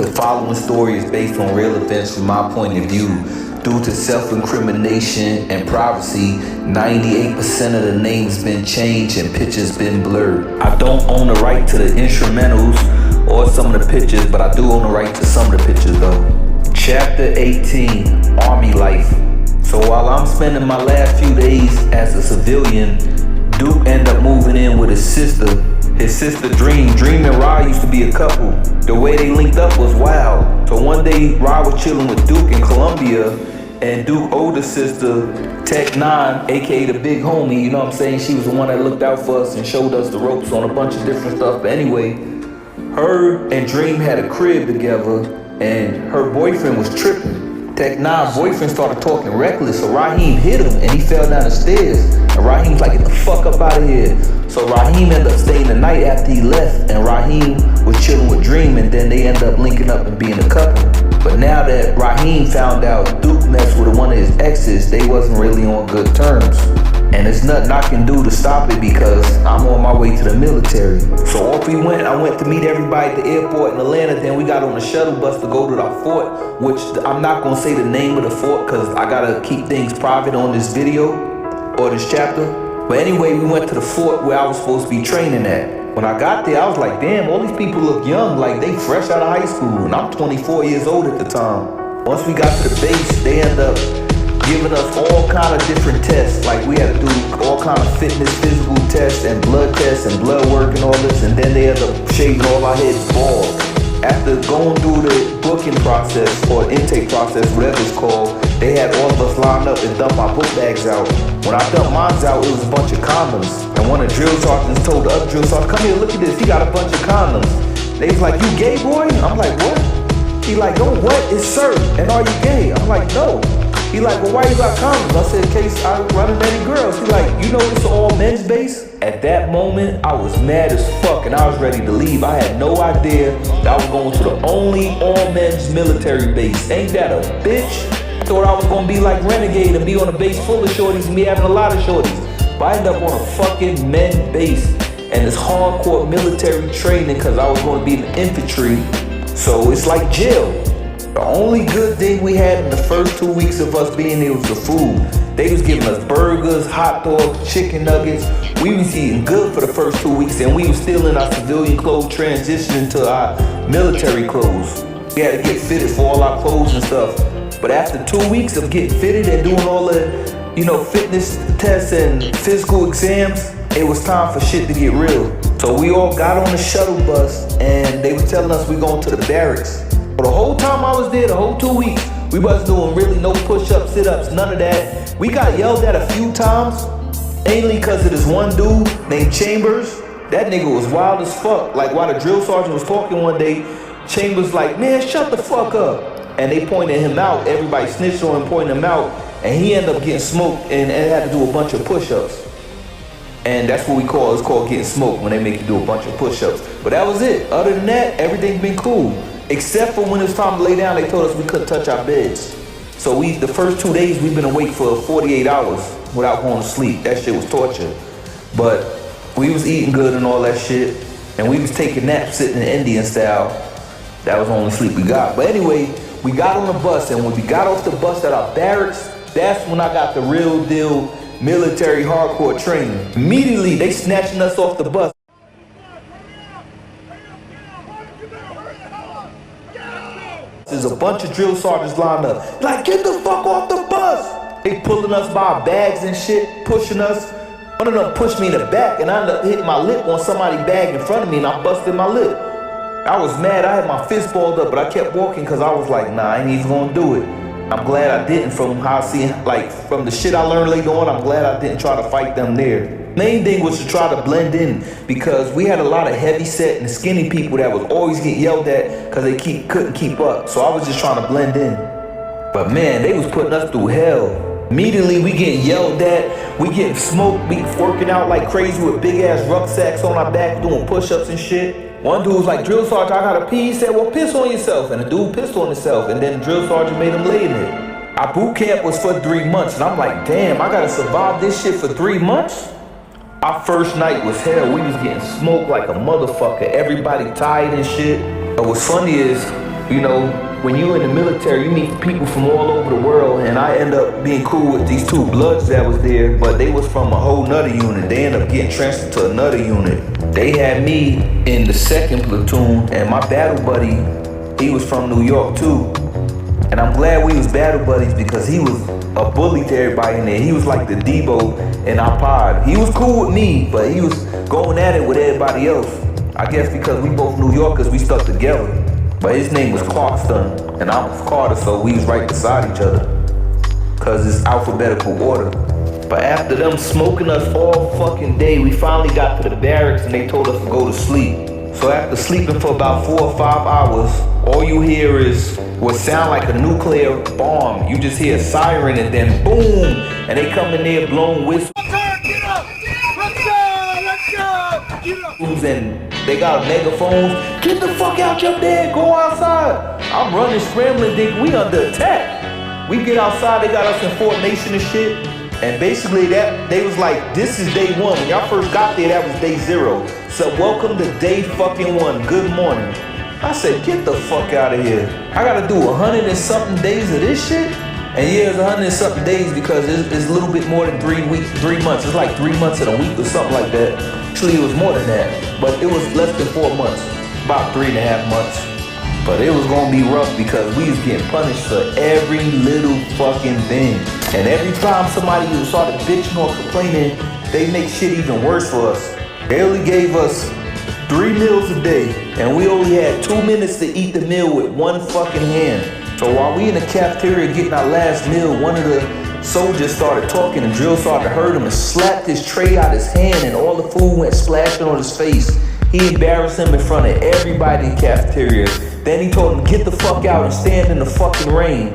The following story is based on real events from my point of view. Due to self-incrimination and privacy, 98% of the names been changed and pictures been blurred. I don't own the right to the instrumentals or some of the pictures, but I do own the right to some of the pictures though. Chapter 18, Army Life. So while I'm spending my last few days as a civilian, Duke ended up moving in with his sister. His sister Dream and Rod used to be a couple. The way they linked up was wild. So one day Rod was chilling with Duke in Columbia, and Duke's older sister, Tech 9, aka the big homie, you know what I'm saying? She was the one that looked out for us and showed us the ropes on a bunch of different stuff. But anyway, her and Dream had a crib together, and her boyfriend was tripping. Tech 9's boyfriend started talking reckless, so Raheem hit him and he fell down the stairs. And Raheem's like, get the fuck up out of here. So Raheem ended up staying the night after he left, and Raheem was chilling with Dream, and then they ended up linking up and being a couple. But now that Raheem found out Duke messed with one of his exes, they wasn't really on good terms. And there's nothing I can do to stop it because I'm on my way to the military. So off we went. I went to meet everybody at the airport in Atlanta. Then we got on the shuttle bus to go to our fort, which I'm not gonna say the name of the fort because I gotta keep things private on this video or this chapter. But anyway, we went to the fort where I was supposed to be training at. When I got there, I was like, damn, all these people look young, like they fresh out of high school. And I'm 24 years old at the time. Once we got to the base, they ended up giving us all kind of different tests. Like we had to do all kind of fitness, physical tests and blood tests and blood work and all this. And then they ended up shaving all our heads bald. After going through the booking process or intake process, whatever it's called, they had all of us lined up and dump our book bags out. When I dumped mine out, it was a bunch of condoms. And one of the drill sergeants told the other drill sergeant, come here, look at this, he got a bunch of condoms. They was like, you gay, boy? I'm like, what? He like, oh, what? It's sir, and are you gay? I'm like, no. He like, well, why you got condoms? I said, in case I run into any girls. He like, you know it's all men's base? At that moment, I was mad as fuck and I was ready to leave. I had no idea that I was going to the only all-men's military base. Ain't that a bitch? I thought I was gonna be like Renegade and be on a base full of shorties and be having a lot of shorties. But I ended up on a fucking men's base and it's hardcore military training because I was gonna be in the infantry. So it's like jail. The only good thing we had in the first 2 weeks of us being there was the food. They was giving us burgers, hot dogs, chicken nuggets. We was eating good for the first 2 weeks and we was still in our civilian clothes transitioning to our military clothes. We had to get fitted for all our clothes and stuff. But after 2 weeks of getting fitted and doing all the, fitness tests and physical exams, it was time for shit to get real. So we all got on the shuttle bus and they were telling us we going to the barracks. For the whole time I was there, the whole 2 weeks, we wasn't doing really no push-ups, sit-ups, none of that. We got yelled at a few times, mainly because of this one dude named Chambers. That nigga was wild as fuck. Like while the drill sergeant was talking one day, Chambers like, man, shut the fuck up. And they pointed him out, everybody snitched on him, pointing him out, and he ended up getting smoked and had to do a bunch of push-ups. And that's what it's called getting smoked when they make you do a bunch of push-ups. But that was it. Other than that, everything's been cool. Except for when it was time to lay down, they told us we couldn't touch our beds. So the first 2 days, we've been awake for 48 hours without going to sleep. That shit was torture. But we was eating good and all that shit. And we was taking naps sitting in Indian style. That was the only sleep we got. But anyway, we got on the bus, and when we got off the bus at our barracks, that's when I got the real deal military hardcore training. Immediately, they snatching us off the bus. There's a bunch of drill sergeants lined up. Like, get the fuck off the bus! They pulling us by our bags and shit, pushing us. One of them pushed me in the back, and I ended up hitting my lip on somebody's bag in front of me, and I busted my lip. I was mad, I had my fist balled up, but I kept walking because I was like, nah, I ain't even gonna do it. I'm glad I didn't from how I see, like, from the shit I learned later on, I'm glad I didn't try to fight them there. Main thing was to try to blend in because we had a lot of heavy set and skinny people that was always getting yelled at because they couldn't keep up. So I was just trying to blend in. But man, they was putting us through hell. Immediately we getting yelled at, we getting smoked, we working out like crazy with big ass rucksacks on our back doing push-ups and shit. One dude was like, drill sergeant, I gotta pee. He said, well, piss on yourself. And the dude pissed on himself. And then the drill sergeant made him lay in it. Our boot camp was for 3 months. And I'm like, damn, I gotta survive this shit for 3 months? Our first night was hell. We was getting smoked like a motherfucker. Everybody tired and shit. But what's funny is, You know, when you in the military, you meet people from all over the world, and I end up being cool with these two Bloods that was there, but they was from a whole nother unit. They end up getting transferred to another unit. They had me in the 2nd platoon, and my battle buddy, he was from New York too. And I'm glad we was battle buddies because he was a bully to everybody in there. He was like the Debo in our pod. He was cool with me, but he was going at it with everybody else. I guess because we both New Yorkers, we stuck together. But his name was Clarkston, and I was Carter, so we was right beside each other. Cause it's alphabetical order. But after them smoking us all fucking day, we finally got to the barracks and they told us to go to sleep. So after sleeping for about 4 or 5 hours, all you hear is what sound like a nuclear bomb. You just hear a siren and then boom, and they come in there blowing whistles. Get up! Let's go! Let's go! Get up! And they got megaphones. Get the fuck out your bed, go outside. I'm running, scrambling, think we under attack. We get outside, they got us in formation and shit. And basically they was like, this is day 1. When y'all first got there, that was day 0. So welcome to day fucking 1. Good morning. I said, get the fuck out of here. I gotta do 100 and something days of this shit? And yeah, it's 100 and something days because it's a little bit more than 3 months. It's like 3 months and a week or something like that. Actually, it was more than that. But it was less than 4 months. About 3.5 months. But it was gonna be rough because we was getting punished for every little fucking thing. And every time somebody started bitching or complaining, they make shit even worse for us. They only gave us 3 meals a day, and we only had 2 minutes to eat the meal with one fucking hand. So while we in the cafeteria getting our last meal, one of the soldiers started talking, and drill sergeant heard him and slapped his tray out his hand, and all the food went splashing on his face. He embarrassed him in front of everybody in the cafeteria. Then he told him, get the fuck out and stand in the fucking rain.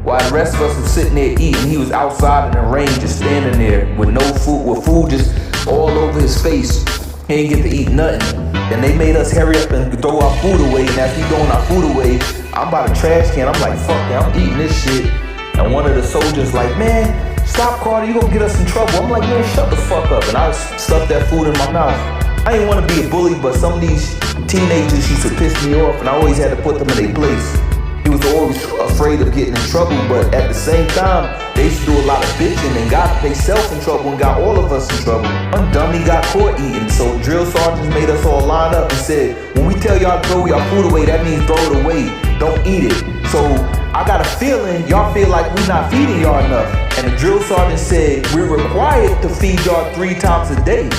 While the rest of us was sitting there eating, he was outside in the rain just standing there with no food, with food just all over his face. He didn't get to eat nothing. And they made us hurry up and throw our food away. And as we throwing our food away, I'm by the trash can. I'm like, fuck that, I'm eating this shit. And one of the soldiers like, man, stop, Carter, you gonna get us in trouble. I'm like, man, shut the fuck up. And I stuffed that food in my mouth. I didn't want to be a bully, but some of these teenagers used to piss me off, and I always had to put them in their place. He was always afraid of getting in trouble, but at the same time, they used to do a lot of bitching and got themselves in trouble and got all of us in trouble. One dummy got caught eating, so drill sergeants made us all line up and said, when we tell y'all to throw y'all food away, that means throw it away, don't eat it. So I got a feeling y'all feel like we not feeding y'all enough. And the drill sergeant said, we're required to feed y'all 3 times a day.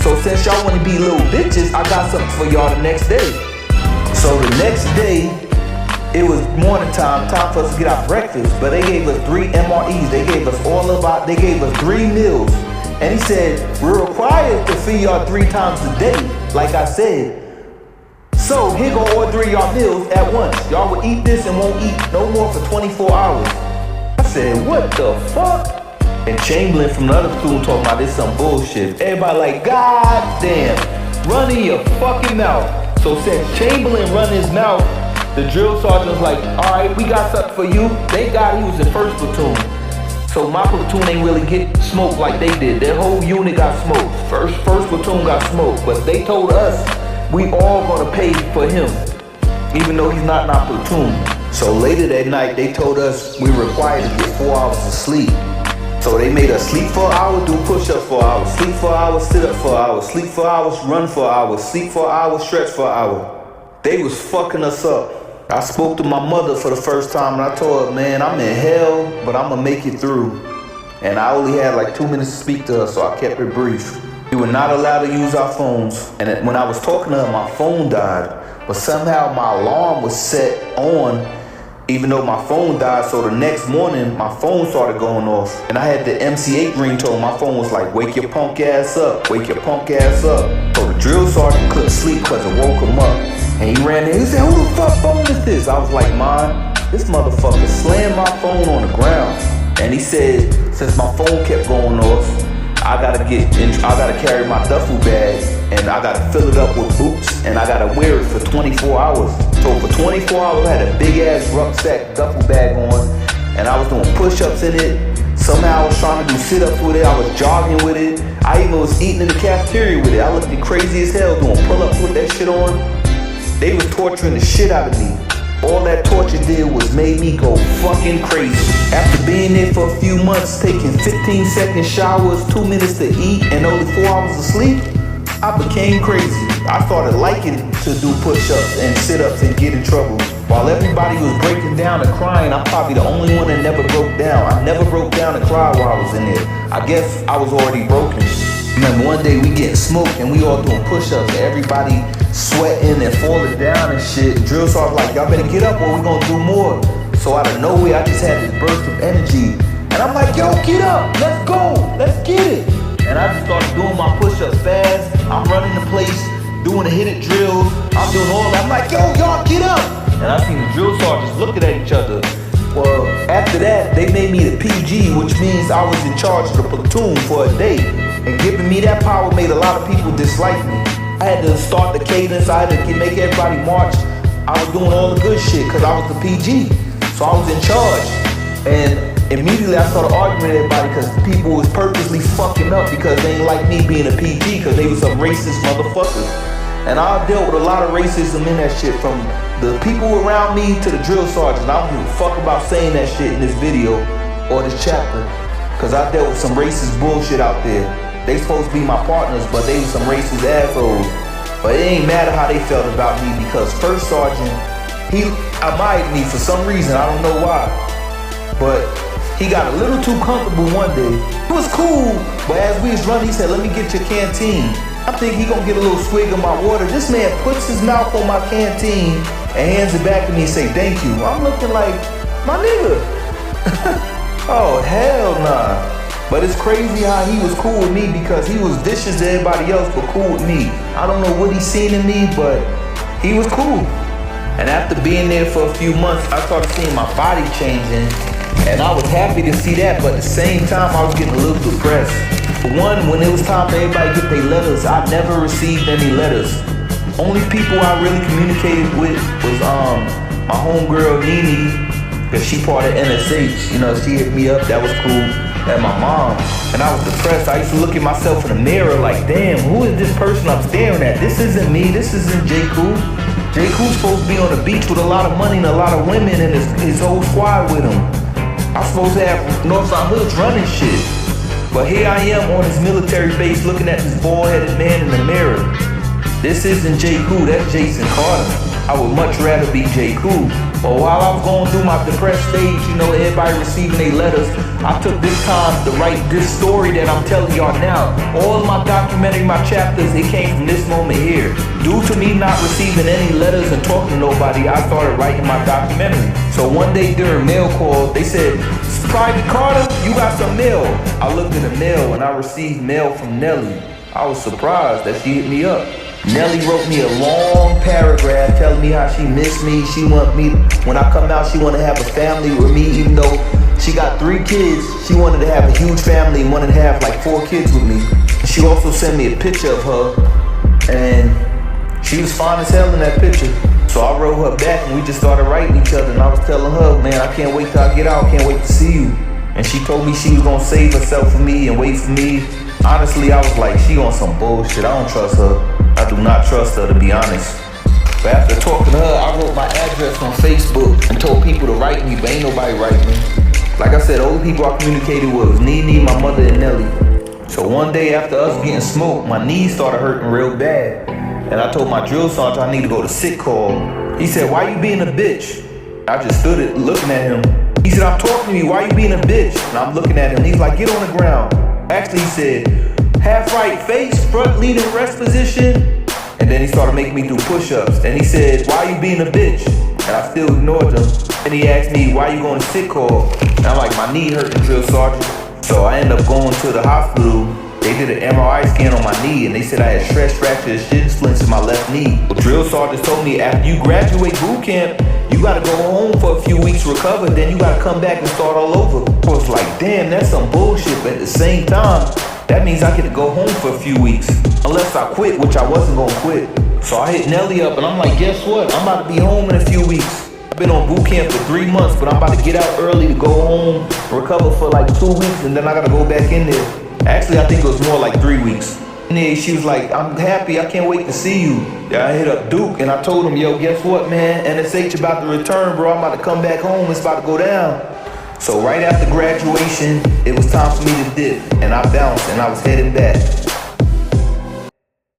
So since y'all want to be little bitches, I got something for y'all the next day. So the next day, it was morning time for us to get our breakfast, but they gave us 3 MREs. They gave us 3 meals. And he said, we're required to feed y'all 3 times a day, like I said. So here go all 3 of y'all meals at once. Y'all will eat this and won't eat no more for 24 hours. I said, what the fuck? And Chamberlain from the other platoon talking about this some bullshit. Everybody like, God damn, run in your fucking mouth. So since Chamberlain run his mouth, the drill sergeant was like, all right, we got something for you. Thank God he was in 1st platoon. So my platoon ain't really get smoked like they did. Their whole unit got smoked. First platoon got smoked. But they told us we all gonna pay for him, even though he's not in our platoon. So later that night, they told us we were required to get 4 hours of sleep. So they made us sleep for an hour, do push-ups for an hour, sleep for an hour, sit up for an hour, sleep for hours, run for an hour, sleep for an hour, stretch for an hour. They was fucking us up. I spoke to my mother for the first time and I told her, man, I'm in hell, but I'm gonna make it through. And I only had like 2 minutes to speak to her, so I kept it brief. We were not allowed to use our phones. And when I was talking to her, my phone died. But somehow my alarm was set on, even though my phone died. So the next morning, my phone started going off. And I had the MC8 ringtone. My phone was like, wake your punk ass up, wake your punk ass up. So the drill sergeant couldn't sleep because it woke him up. And he ran in, he said, who the fuck phone is this? I was like, mine, this motherfucker slammed my phone on the ground. And he said, since my phone kept going off, I gotta carry my duffel bag and I gotta fill it up with boots and I gotta wear it for 24 hours. So for 24 hours, I had a big ass rucksack duffel bag on and I was doing push-ups in it. Somehow I was trying to do sit-ups with it. I was jogging with it. I even was eating in the cafeteria with it. I looked crazy as hell doing pull-ups with that shit on. They was torturing the shit out of me. all that torture did was made me go fucking crazy. After being there for a few months, taking 15-second showers, 2 minutes to eat, and only 4 hours of sleep, I became crazy. I started liking to do push-ups and sit-ups and get in trouble. While everybody was breaking down and crying, I'm probably the only one that never broke down. I never broke down and cried while I was in there. I guess I was already broken. Remember one day we getting smoked and we all doing push-ups. Everybody sweating and falling down and shit. Drill sergeant like, y'all better get up or we gonna do more. So out of nowhere, I just had this burst of energy. And I'm like, yo, get up, let's go, let's get it. And I just started doing my push-ups fast. I'm running the place, doing the hit-it drills. I'm doing all that. I'm like, yo, y'all get up. And I seen the drill sergeants looking at each other. Well, after that, they made me the PG, which means I was in charge of the platoon for a day. And giving me that power made a lot of people dislike me. I had to start the cadence, I had to make everybody march. I was doing all the good shit because I was the PG. So I was in charge. And immediately I started arguing with everybody because people was purposely fucking up because they ain't like me being a PG because they was some racist motherfuckers. And I dealt with a lot of racism in that shit, from the people around me to the drill sergeants. I don't give a fuck about saying that shit in this video or this chapter because I dealt with some racist bullshit out there. They supposed to be my partners, but they was some racist assholes. But it ain't matter how they felt about me because First Sergeant, he admired me for some reason, I don't know why. But he got a little too comfortable one day. It was cool, but as we was running, he said, let me get your canteen. I think he gonna get a little swig of my water. This man puts his mouth on my canteen and hands it back to me and say, thank you. I'm looking like, my nigga. Oh, hell nah. But it's crazy how he was cool with me because he was vicious to everybody else but cool with me. I don't know what he seen in me, but he was cool. And after being there for a few months, I started seeing my body changing. And I was happy to see that, but at the same time, I was getting a little depressed. For one, when it was time for everybody to get their letters, I never received any letters. Only people I really communicated with was my homegirl Nene, because she part of NSH. You know, she hit me up, that was cool. And my mom. And I was depressed. I used to look at myself in the mirror like, damn, who is this person I'm staring at? This isn't me, this isn't J. Cool. J. Cool's supposed to be on the beach with a lot of money and a lot of women and his whole squad with him. I'm supposed to have Northside Hoods running shit. But here I am on this military base looking at this bald-headed man in the mirror. This isn't J. Cool, that's Jason Carter. I would much rather be J. Cool. But while I was going through my depressed stage, you know, everybody receiving their letters, I took this time to write this story that I'm telling y'all now. All of my documentary, my chapters, it came from this moment here. Due to me not receiving any letters and talking to nobody, I started writing my documentary. So one day during mail call, they said, Private Carter, you got some mail. I looked at the mail and I received mail from Nelly. I was surprised that she hit me up. Nelly wrote me a long paragraph telling me how she missed me. She want me, when I come out, she want to have a family with me, even though she got 3 kids. She wanted to have a huge family and wanted to have like 4 kids with me. She also sent me a picture of her and she was fine as hell in that picture. So I wrote her back and we just started writing each other, and I was telling her, man, I can't wait till I get out, can't wait to see you. And she told me she was gonna save herself for me and wait for me. Honestly, I was like, she on some bullshit, I don't trust her. I do not trust her, to be honest. But after talking to her, I wrote my address on Facebook and told people to write me, but ain't nobody write me. Like I said, the only people I communicated with was Nene, my mother, and Nelly. So one day after us getting smoked, my knees started hurting real bad. And I told my drill sergeant I need to go to sick call. He said, why you being a bitch? I just stood it looking at him. He said, I'm talking to you, why you being a bitch? And I'm looking at him, he's like, get on the ground. Actually, he said, half right face, front leaning rest position. And then he started making me do push-ups. And he said, why you being a bitch? And I still ignored him. And he asked me, why you going to sick call? And I'm like, my knee hurting, drill sergeant. So I ended up going to the hospital. They did an MRI scan on my knee and they said I had stress fractures, shin splints in my left knee. Well, drill sergeants told me after you graduate boot camp, you gotta go home for a few weeks to recover, then you gotta come back and start all over. So it's like, damn, that's some bullshit, but at the same time, that means I get to go home for a few weeks. Unless I quit, which I wasn't gonna quit. So I hit Nelly up and I'm like, guess what? I'm about to be home in a few weeks. I've been on boot camp for 3 months, but I'm about to get out early to go home, recover for like 2 weeks, and then I gotta go back in there. Actually, I think it was more like 3 weeks. And she was like, I'm happy, I can't wait to see you. I hit up Duke and I told him, yo, guess what, man? NSH about to return, bro. I'm about to come back home. It's about to go down. So right after graduation, it was time for me to dip. And I bounced and I was heading back.